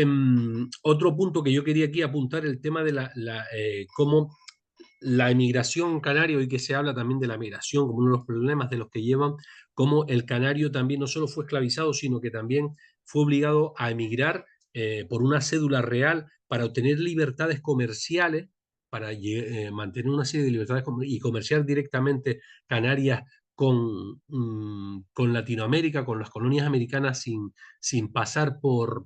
otro punto que yo quería aquí apuntar, el tema de cómo la emigración canaria, hoy que se habla también de la migración como uno de los problemas de los que llevan, cómo el canario también no solo fue esclavizado, sino que también fue obligado a emigrar por una cédula real para obtener libertades comerciales, para mantener una serie de libertades y comerciar directamente Canarias con Latinoamérica, con las colonias americanas, sin pasar por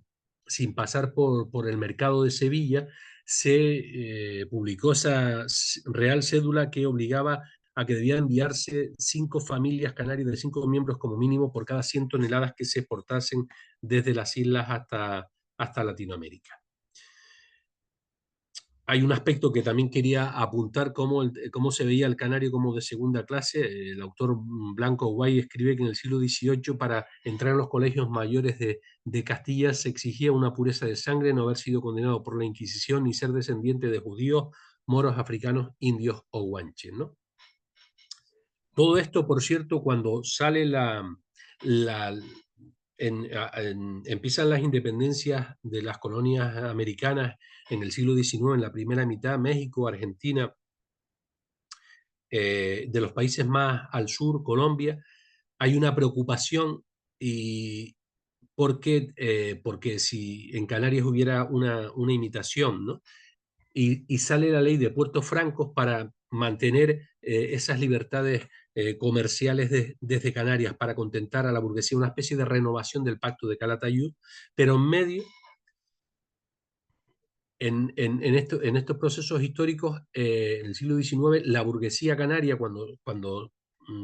el mercado de Sevilla. Se publicó esa real cédula que obligaba a que debían enviarse 5 familias canarias de 5 miembros como mínimo por cada 100 toneladas que se exportasen desde las islas hasta Latinoamérica. Hay un aspecto que también quería apuntar, cómo se veía el canario como de segunda clase. El autor Blanco Guay escribe que en el siglo XVIII, para entrar en los colegios mayores de Castilla, se exigía una pureza de sangre, no haber sido condenado por la Inquisición ni ser descendiente de judíos, moros, africanos, indios o guanches, ¿no? Todo esto, por cierto, cuando sale empiezan las independencias de las colonias americanas en el siglo XIX, en la primera mitad, México, Argentina, de los países más al sur, Colombia, hay una preocupación porque si en Canarias hubiera una imitación, ¿no? Y sale la ley de puertos francos para mantener esas libertades comerciales desde Canarias, para contentar a la burguesía, una especie de renovación del pacto de Calatayud, pero en medio, en estos procesos históricos, en el siglo XIX, la burguesía canaria, cuando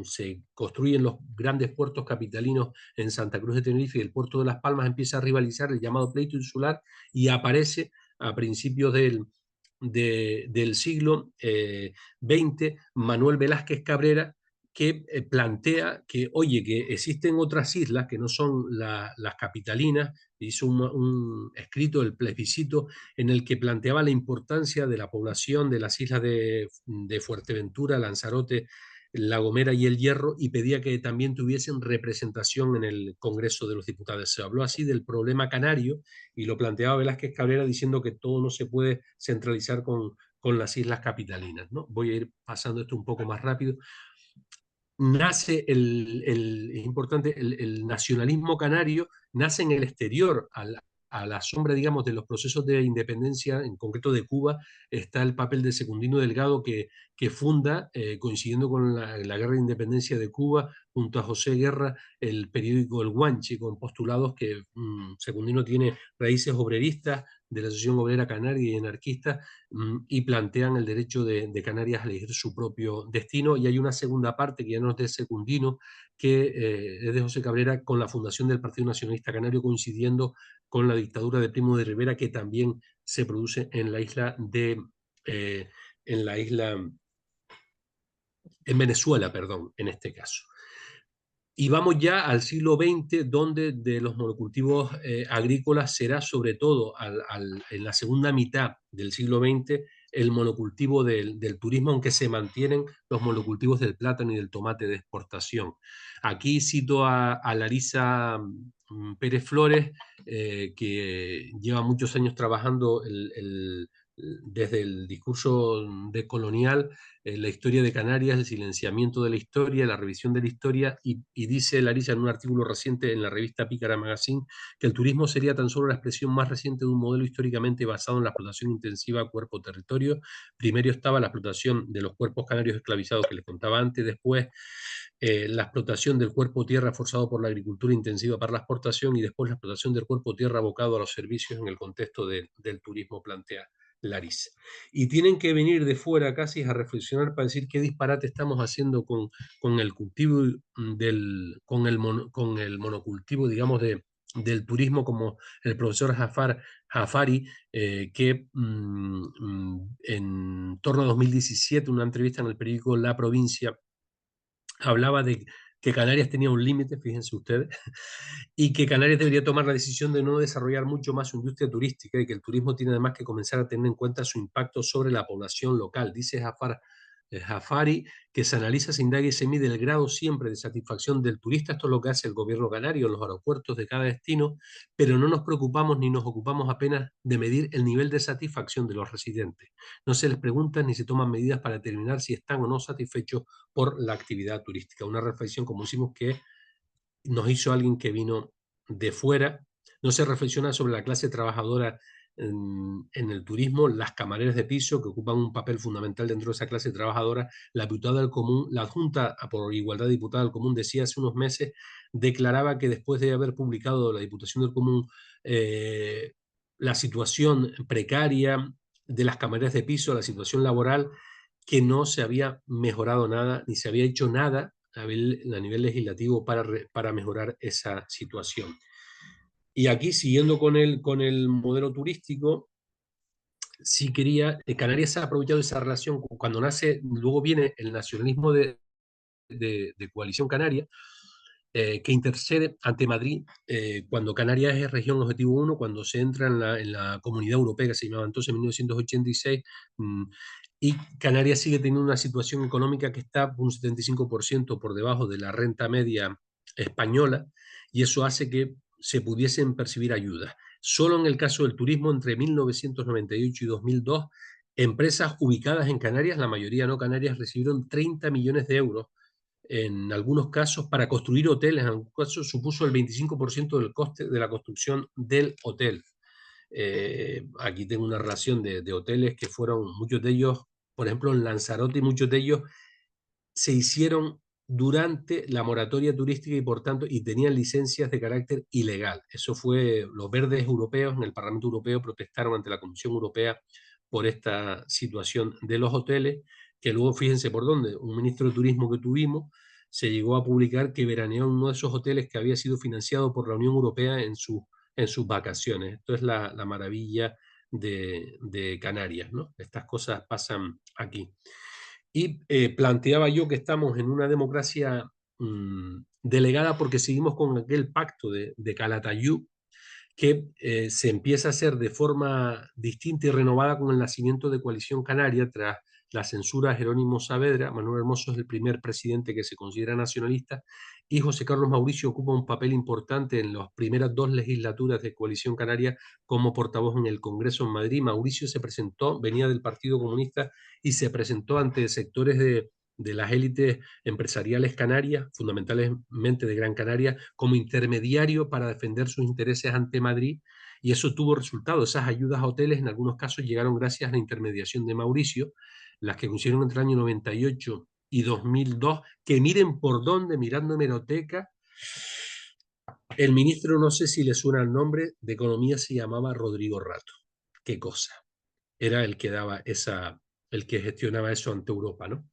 se construyen los grandes puertos capitalinos en Santa Cruz de Tenerife y el puerto de Las Palmas, empieza a rivalizar el llamado pleito insular, y aparece a principios del siglo XX Manuel Velázquez Cabrera, que plantea que, oye, que existen otras islas que no son las capitalinas. Hizo un escrito, el plebiscito, en el que planteaba la importancia de la población de las islas de Fuerteventura, Lanzarote, La Gomera y El Hierro, y pedía que también tuviesen representación en el Congreso de los Diputados. Se habló así del problema canario y lo planteaba Velázquez Cabrera, diciendo que todo no se puede centralizar con las islas capitalinas, ¿no? Voy a ir pasando esto un poco más rápido. Nace es importante, el nacionalismo canario nace en el exterior, a la sombra, digamos, de los procesos de independencia, en concreto de Cuba. Está el papel de Secundino Delgado, que funda, coincidiendo con la guerra de independencia de Cuba, junto a José Guerra, el periódico El Guanche, con postulados que Secundino tiene raíces obreristas, de la Asociación Obrera Canaria y anarquista, y plantean el derecho de Canarias a elegir su propio destino. Y hay una segunda parte, que ya no es de Secundino, que es de José Cabrera, con la fundación del Partido Nacionalista Canario, coincidiendo con la dictadura de Primo de Rivera, que también se produce en la isla en Venezuela, perdón, en este caso. Y vamos ya al siglo XX, donde de los monocultivos agrícolas será sobre todo en la segunda mitad del siglo XX el monocultivo del turismo, aunque se mantienen los monocultivos del plátano y del tomate de exportación. Aquí cito a Larisa Pérez Flores, que lleva muchos años trabajando desde el discurso decolonial, la historia de Canarias, el silenciamiento de la historia, la revisión de la historia, y dice Larissa en un artículo reciente en la revista Pícara Magazine que el turismo sería tan solo la expresión más reciente de un modelo históricamente basado en la explotación intensiva cuerpo-territorio. Primero estaba la explotación de los cuerpos canarios esclavizados que les contaba antes, después la explotación del cuerpo tierra forzado por la agricultura intensiva para la exportación, y después la explotación del cuerpo tierra abocado a los servicios en el contexto del turismo, plantea Larissa. Y tienen que venir de fuera casi a reflexionar para decir qué disparate estamos haciendo con el cultivo con el monocultivo, digamos, del turismo, como el profesor Jafari, que en torno a 2017, una entrevista en el periódico La Provincia, hablaba de que Canarias tenía un límite, fíjense ustedes, y que Canarias debería tomar la decisión de no desarrollar mucho más su industria turística, y que el turismo tiene además que comenzar a tener en cuenta su impacto sobre la población local. Dice Jafari que se analiza, se indaga y se mide el grado siempre de satisfacción del turista. Esto es lo que hace el gobierno canario en los aeropuertos de cada destino, pero no nos preocupamos ni nos ocupamos apenas de medir el nivel de satisfacción de los residentes. No se les pregunta ni se toman medidas para determinar si están o no satisfechos por la actividad turística. Una reflexión, como decimos, que nos hizo alguien que vino de fuera. No se reflexiona sobre la clase trabajadora en el turismo, las camareras de piso, que ocupan un papel fundamental dentro de esa clase trabajadora. La diputada del Común, la Junta por Igualdad Diputada del Común, decía hace unos meses, declaraba que después de haber publicado la Diputación del Común la situación precaria de las camareras de piso, la situación laboral, que no se había mejorado nada, ni se había hecho nada a nivel legislativo para mejorar esa situación. Y aquí, siguiendo con el modelo turístico, sí quería, Canarias ha aprovechado esa relación, cuando nace, luego viene el nacionalismo de Coalición Canaria, que intercede ante Madrid cuando Canarias es región objetivo 1, cuando se entra en la Comunidad Europea, que se llamaba entonces en 1986, y Canarias sigue teniendo una situación económica que está un 75% por debajo de la renta media española, y eso hace que se pudiesen percibir ayudas. Solo en el caso del turismo, entre 1998 y 2002, empresas ubicadas en Canarias, la mayoría no canarias, recibieron 30 millones de euros en algunos casos para construir hoteles. En algunos casos supuso el 25% del coste de la construcción del hotel. Aquí tengo una relación de hoteles que fueron, muchos de ellos, por ejemplo en Lanzarote, muchos de ellos se hicieron durante la moratoria turística y tenían licencias de carácter ilegal. Eso fue, los verdes europeos en el Parlamento Europeo protestaron ante la Comisión Europea por esta situación de los hoteles, que luego, fíjense por dónde, un ministro de Turismo que tuvimos se llegó a publicar que veraneó en uno de esos hoteles que había sido financiado por la Unión Europea en sus vacaciones. Esto es la maravilla de Canarias, ¿no? Estas cosas pasan aquí. Y planteaba yo que estamos en una democracia delegada porque seguimos con aquel pacto de Calatayud, que se empieza a hacer de forma distinta y renovada con el nacimiento de Coalición Canaria tras la censura a Jerónimo Saavedra. Manuel Hermoso es el primer presidente que se considera nacionalista, y José Carlos Mauricio ocupa un papel importante en las primeras dos legislaturas de Coalición Canaria como portavoz en el Congreso en Madrid. Mauricio se presentó, venía del Partido Comunista, y se presentó ante sectores de las élites empresariales canarias, fundamentalmente de Gran Canaria, como intermediario para defender sus intereses ante Madrid, y eso tuvo resultado. Esas ayudas a hoteles en algunos casos llegaron gracias a la intermediación de Mauricio, las que consiguieron entre el año 98 y 2002, que miren por dónde, mirando hemeroteca, el ministro, no sé si le suena el nombre, de Economía se llamaba Rodrigo Rato. Qué cosa. Era el que daba el que gestionaba eso ante Europa, ¿no?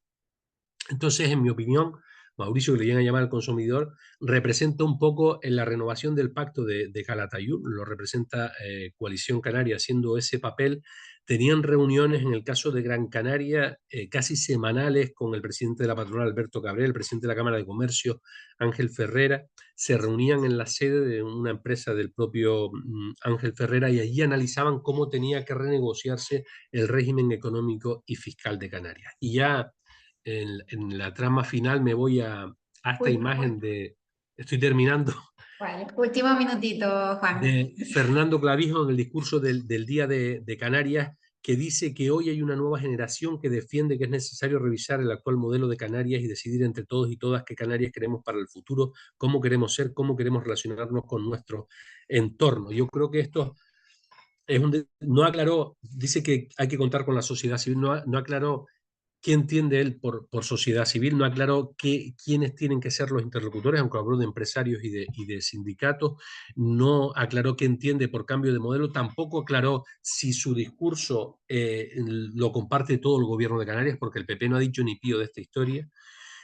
Entonces, en mi opinión, Mauricio, que le llegan a llamar al consumidor, representa un poco en la renovación del pacto de Calatayud, lo representa Coalición Canaria haciendo ese papel. Tenían reuniones, en el caso de Gran Canaria, casi semanales con el presidente de la patronal, Alberto Cabrera, el presidente de la Cámara de Comercio, Ángel Ferrera. Se reunían en la sede de una empresa del propio Ángel Ferrera, y allí analizaban cómo tenía que renegociarse el régimen económico y fiscal de Canarias. Y ya en la trama final me voy a esta imagen de, estoy terminando, Vale, último minutito, Juan. de Fernando Clavijo en el discurso del Día de Canarias, que dice que hoy hay una nueva generación que defiende que es necesario revisar el actual modelo de Canarias y decidir entre todos y todas qué Canarias queremos para el futuro, cómo queremos ser, cómo queremos relacionarnos con nuestro entorno. Yo creo que esto no aclaró, dice que hay que contar con la sociedad civil, no aclaró qué entiende él por sociedad civil, no aclaró quiénes tienen que ser los interlocutores, aunque habló de empresarios y de sindicatos, no aclaró qué entiende por cambio de modelo, tampoco aclaró si su discurso lo comparte todo el gobierno de Canarias, porque el PP no ha dicho ni pío de esta historia.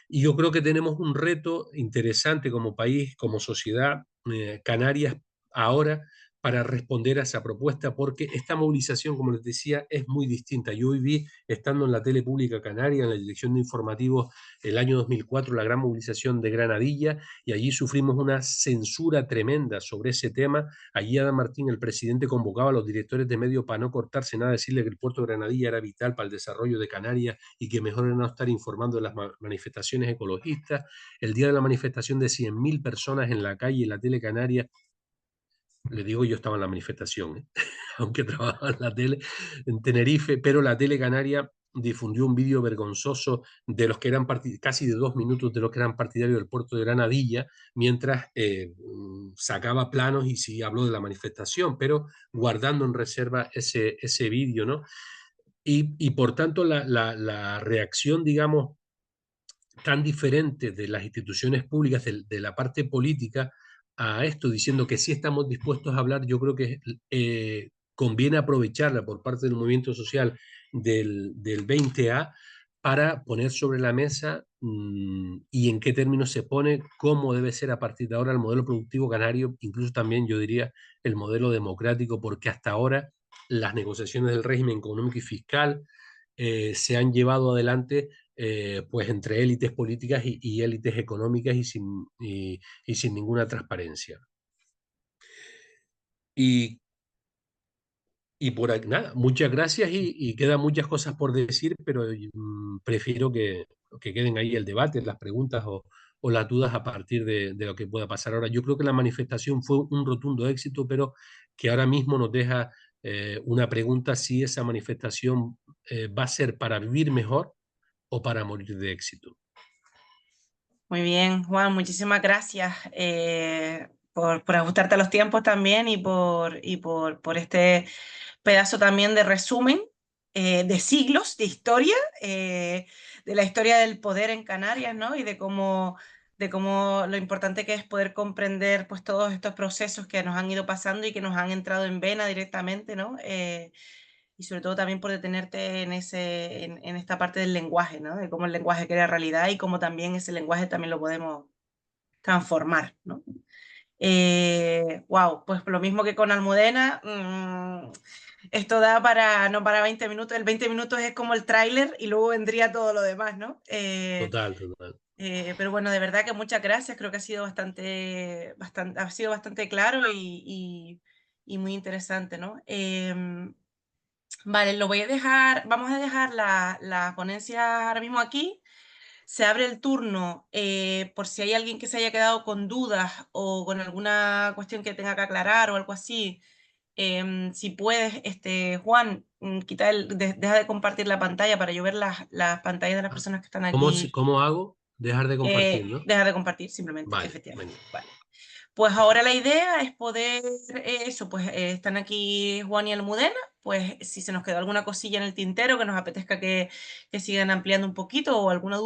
Y yo creo que tenemos un reto interesante como país, como sociedad, Canarias, ahora, para responder a esa propuesta, porque esta movilización, como les decía, es muy distinta. Yo viví, estando en la tele pública canaria, en la dirección de informativos, el año 2004, la gran movilización de Granadilla, y allí sufrimos una censura tremenda sobre ese tema. Allí Adam Martín, el presidente, convocaba a los directores de medios para no cortarse nada, decirle que el puerto de Granadilla era vital para el desarrollo de Canarias y que mejor era no estar informando de las manifestaciones ecologistas. El día de la manifestación de 100.000 personas en la calle, en la tele canaria, le digo, yo estaba en la manifestación, aunque trabajaba en la tele en Tenerife, pero la tele canaria difundió un vídeo vergonzoso de los que eran casi de 2 minutos de los que eran partidarios del puerto de Granadilla, mientras sacaba planos y sí habló de la manifestación, pero guardando en reserva ese vídeo, ¿no? Y por tanto la reacción, digamos, tan diferente de las instituciones públicas, de la parte política, a esto, diciendo que sí estamos dispuestos a hablar, yo creo que conviene aprovecharla por parte del movimiento social del 20A para poner sobre la mesa y en qué términos se pone, cómo debe ser a partir de ahora el modelo productivo canario, incluso también yo diría el modelo democrático, porque hasta ahora las negociaciones del régimen económico y fiscal se han llevado adelante pues entre élites políticas y élites económicas y sin ninguna transparencia. Y por aquí, nada, muchas gracias y quedan muchas cosas por decir, pero prefiero que queden ahí el debate, las preguntas o las dudas a partir de lo que pueda pasar ahora. Yo creo que la manifestación fue un rotundo éxito, pero que ahora mismo nos deja una pregunta si esa manifestación va a ser para vivir mejor o para morir de éxito. Muy bien, Juan, muchísimas gracias por ajustarte a los tiempos también y por este pedazo también de resumen de siglos de historia, de la historia del poder en Canarias, ¿no? Y de cómo lo importante que es poder comprender pues todos estos procesos que nos han ido pasando y que nos han entrado en vena directamente, ¿no? Y sobre todo también por detenerte en esta parte del lenguaje, ¿no? De cómo el lenguaje crea realidad y cómo también ese lenguaje también lo podemos transformar, ¿no? Wow, pues lo mismo que con Almudena, esto da no para 20 minutos, el 20 minutos es como el tráiler y luego vendría todo lo demás, ¿no? Total. Pero bueno, de verdad que muchas gracias, creo que ha sido bastante claro y muy interesante, ¿no? Vale, vamos a dejar la ponencia ahora mismo aquí. Se abre el turno por si hay alguien que se haya quedado con dudas o con alguna cuestión que tenga que aclarar o algo así. Si puedes, Juan, deja de compartir la pantalla para yo ver las pantallas de las personas que están aquí. ¿Cómo hago? Dejar de compartir, ¿no? Deja de compartir, simplemente, Vale, efectivamente. venga. Vale. Pues ahora la idea es poder, están aquí Juan y Almudena, pues si se nos quedó alguna cosilla en el tintero que nos apetezca que sigan ampliando un poquito o alguna duda